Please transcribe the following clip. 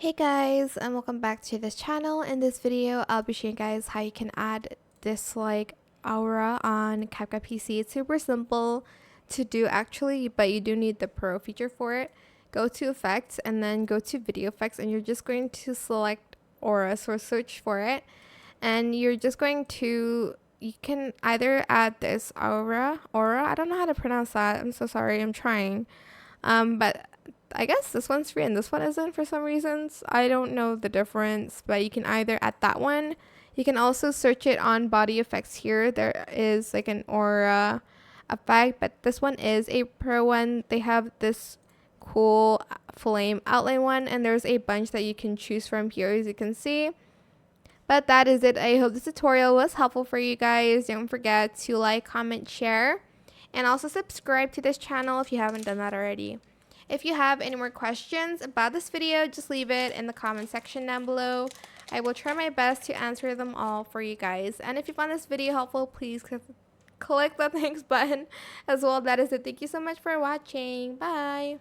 Hey guys, and welcome back to this channel. In this video, I'll be showing you guys how you can add this aura on CapCut PC. It's super simple to do actually, but you do need the Pro feature for it. Go to Effects and then go to Video Effects, and you're just going to select aura, so search for it, and you're just going to, you can either add this aura, I don't know how to pronounce that. I'm so sorry. I'm trying. But I guess this one's free and this one isn't for some reasons. I don't know the difference, but you can either add that one. You can also search it on body effects here. There is an aura effect, but this one is a pro one. They have this cool flame outline one, and there's a bunch that you can choose from here, as you can see. But that is it. I hope this tutorial was helpful for you guys. Don't forget to like, comment, share, and also subscribe to this channel if you haven't done that already. If you have any more questions about this video, just leave it in the comment section down below. I will try my best to answer them all for you guys. And if you found this video helpful, please click the thanks button as well. That is it. Thank you so much for watching. Bye.